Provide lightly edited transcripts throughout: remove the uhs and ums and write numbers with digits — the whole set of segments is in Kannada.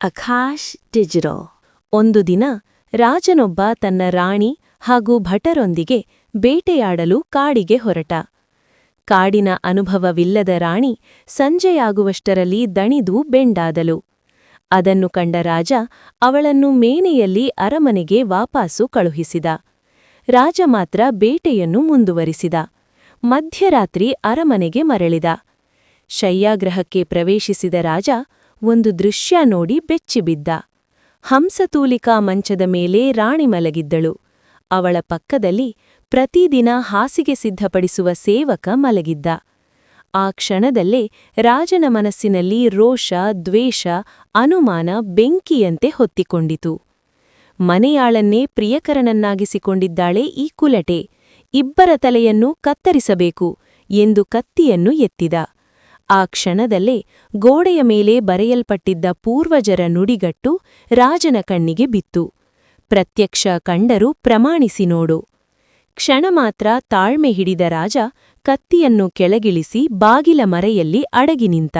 ಅಖಾಶ್ ಡಿಜಿಟಲ್. ಒಂದು ದಿನ ರಾಜನೊಬ್ಬ ತನ್ನ ರಾಣಿ ಹಾಗೂ ಭಟರೊಂದಿಗೆ ಬೇಟೆಯಾಡಲು ಕಾಡಿಗೆ ಹೊರಟ. ಕಾಡಿನ ಅನುಭವವಿಲ್ಲದ ರಾಣಿ ಸಂಜೆಯಾಗುವಷ್ಟರಲ್ಲಿ ದಣಿದು ಬೆಂಡಾದಳು. ಅದನ್ನು ಕಂಡ ರಾಜ ಅವಳನ್ನು ಮೇನೆಯಲ್ಲಿ ಅರಮನೆಗೆ ವಾಪಾಸು ಕಳುಹಿಸಿದ. ರಾಜ ಮಾತ್ರ ಬೇಟೆಯನ್ನು ಮುಂದುವರಿಸಿದ. ಮಧ್ಯರಾತ್ರಿ ಅರಮನೆಗೆ ಮರಳಿದ. ಶಯ್ಯಾಗೃಹಕ್ಕೆ ಪ್ರವೇಶಿಸಿದ ರಾಜ ಒಂದು ದೃಶ್ಯ ನೋಡಿ ಬೆಚ್ಚಿಬಿದ್ದ. ಹಂಸತೂಲಿಕಾ ಮಂಚದ ಮೇಲೆ ರಾಣಿ ಮಲಗಿದ್ದಳು. ಅವಳ ಪಕ್ಕದಲ್ಲಿ ಪ್ರತಿದಿನ ಹಾಸಿಗೆ ಸಿದ್ಧಪಡಿಸುವ ಸೇವಕ ಮಲಗಿದ್ದ. ಆ ಕ್ಷಣದಲ್ಲೇ ರಾಜನ ಮನಸ್ಸಿನಲ್ಲಿ ರೋಷ, ದ್ವೇಷ, ಅನುಮಾನ ಬೆಂಕಿಯಂತೆ ಹೊತ್ತಿಕೊಂಡಿತು. ಮನೆಯಾಳನ್ನೇ ಪ್ರಿಯಕರನನ್ನಾಗಿಸಿಕೊಂಡಿದ್ದಾಳೆ ಈ ಕುಲಟೆ, ಇಬ್ಬರ ತಲೆಯನ್ನು ಕತ್ತರಿಸಬೇಕು ಎಂದು ಕತ್ತಿಯನ್ನು ಎತ್ತಿದ. ಆ ಕ್ಷಣದಲ್ಲೇ ಗೋಡೆಯ ಮೇಲೆ ಬರೆಯಲ್ಪಟ್ಟಿದ್ದ ಪೂರ್ವಜರ ನುಡಿಗಟ್ಟು ರಾಜನ ಕಣ್ಣಿಗೆ ಬಿತ್ತು. ಪ್ರತ್ಯಕ್ಷ ಕಂಡರೂ ಪ್ರಮಾಣಿಸಿ ನೋಡು. ಕ್ಷಣ ಮಾತ್ರ ತಾಳ್ಮೆ ಹಿಡಿದ ರಾಜ ಕತ್ತಿಯನ್ನು ಕೆಳಗಿಳಿಸಿ ಬಾಗಿಲ ಮರೆಯಲ್ಲಿ ಅಡಗಿ ನಿಂತ.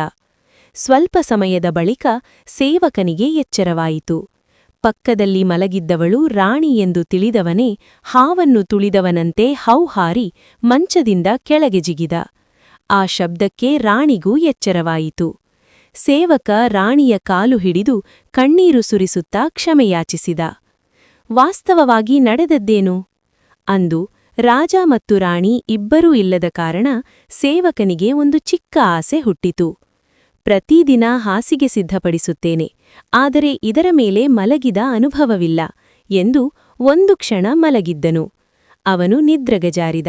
ಸ್ವಲ್ಪ ಸಮಯದ ಬಳಿಕ ಸೇವಕನಿಗೆ ಎಚ್ಚರವಾಯಿತು. ಪಕ್ಕದಲ್ಲಿ ಮಲಗಿದ್ದವಳು ರಾಣಿ ಎಂದು ತಿಳಿದವನೇ ಹಾವನ್ನು ತುಳಿದವನಂತೆ ಹೌಹಾರಿ ಮಂಚದಿಂದ ಕೆಳಗೆ ಜಿಗಿದ. ಆ ಶಬ್ದಕ್ಕೆ ರಾಣಿಗೂ ಎಚ್ಚರವಾಯಿತು. ಸೇವಕ ರಾಣಿಯ ಕಾಲು ಹಿಡಿದು ಕಣ್ಣೀರು ಸುರಿಸುತ್ತಾ ಕ್ಷಮೆಯಾಚಿಸಿದ. ವಾಸ್ತವವಾಗಿ ನಡೆದದ್ದೇನು? ಅಂದು ರಾಜ ಮತ್ತು ರಾಣಿ ಇಬ್ಬರೂ ಇಲ್ಲದ ಕಾರಣ ಸೇವಕನಿಗೆ ಒಂದು ಚಿಕ್ಕ ಆಸೆ ಹುಟ್ಟಿತು. ಪ್ರತಿದಿನ ಹಾಸಿಗೆ ಸಿದ್ಧಪಡಿಸುತ್ತೇನೆ, ಆದರೆ ಇದರ ಮೇಲೆ ಮಲಗಿದ ಅನುಭವವಿಲ್ಲ ಎಂದು ಒಂದು ಕ್ಷಣ ಮಲಗಿದ್ದನು. ಅವನು ನಿದ್ರೆಗಜಾರಿದ.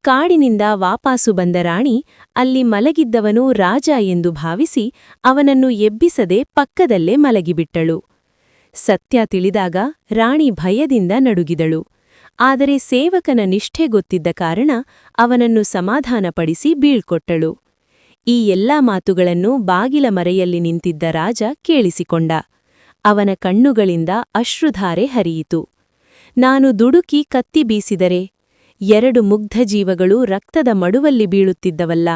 ಕಾಡಿನಿಂದ ವಾಪಾಸು ಬಂದ ರಾಣಿ ಅಲ್ಲಿ ಮಲಗಿದ್ದವನು ರಾಜ ಎಂದು ಭಾವಿಸಿ ಅವನನ್ನು ಎಬ್ಬಿಸದೆ ಪಕ್ಕದಲ್ಲೇ ಮಲಗಿಬಿಟ್ಟಳು. ಸತ್ಯ ತಿಳಿದಾಗ ರಾಣಿ ಭಯದಿಂದ ನಡುಗಿದಳು. ಆದರೆ ಸೇವಕನ ನಿಷ್ಠೆ ಗೊತ್ತಿದ್ದ ಕಾರಣ ಅವನನ್ನು ಸಮಾಧಾನಪಡಿಸಿ ಬೀಳ್ಕೊಟ್ಟಳು. ಈ ಎಲ್ಲಾ ಮಾತುಗಳನ್ನು ಬಾಗಿಲ ಮರೆಯಲ್ಲಿ ನಿಂತಿದ್ದ ರಾಜ ಕೇಳಿಸಿಕೊಂಡ. ಅವನ ಕಣ್ಣುಗಳಿಂದ ಅಶ್ರುಧಾರೆ ಹರಿಯಿತು. ನಾನು ದುಡುಕಿ ಕತ್ತಿ ಬೀಸಿದರೆ 2 ಮುಗ್ಧ ಜೀವಗಳು ರಕ್ತದ ಮಡುವಲ್ಲಿ ಬೀಳುತ್ತಿದ್ದವಲ್ಲ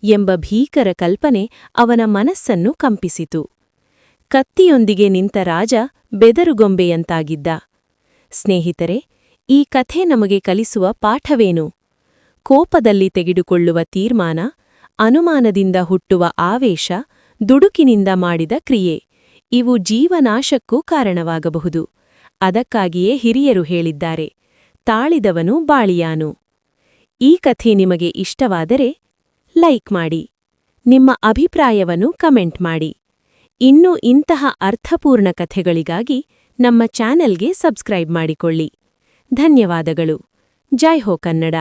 ಎಂಬ ಭೀಕರ ಕಲ್ಪನೆ ಅವನ ಮನಸ್ಸನ್ನು ಕಂಪಿಸಿತು. ಕತ್ತಿಯೊಂದಿಗೆ ನಿಂತ ರಾಜ ಬೆದರುಗೊಂಬೆಯಂತಾಗಿದ್ದ. ಸ್ನೇಹಿತರೆ, ಈ ಕಥೆ ನಮಗೆ ಕಲಿಸುವ ಪಾಠವೇನು? ಕೋಪದಲ್ಲಿ ತೆಗೆದುಕೊಳ್ಳುವ ತೀರ್ಮಾನ, ಅನುಮಾನದಿಂದ ಹುಟ್ಟುವ ಆವೇಶ, ದುಡುಕಿನಿಂದ ಮಾಡಿದ ಕ್ರಿಯೆ ಇವು ಜೀವನಾಶಕ್ಕೂ ಕಾರಣವಾಗಬಹುದು. ಅದಕ್ಕಾಗಿಯೇ ಹಿರಿಯರು ಹೇಳಿದ್ದಾರೆ, ತಾಳಿದವನು ಬಾಳಿಯಾನು. ಈ ಕಥೆ ನಿಮಗೆ ಇಷ್ಟವಾದರೆ ಲೈಕ್ ಮಾಡಿ. ನಿಮ್ಮ ಅಭಿಪ್ರಾಯವನ್ನು ಕಮೆಂಟ್ ಮಾಡಿ. ಇನ್ನೂ ಇಂತಹ ಅರ್ಥಪೂರ್ಣ ಕಥೆಗಳಿಗಾಗಿ ನಮ್ಮ ಚಾನೆಲ್ಗೆ ಸಬ್ಸ್ಕ್ರೈಬ್ ಮಾಡಿಕೊಳ್ಳಿ. ಧನ್ಯವಾದಗಳು. ಜೈ ಹೋ ಕನ್ನಡ.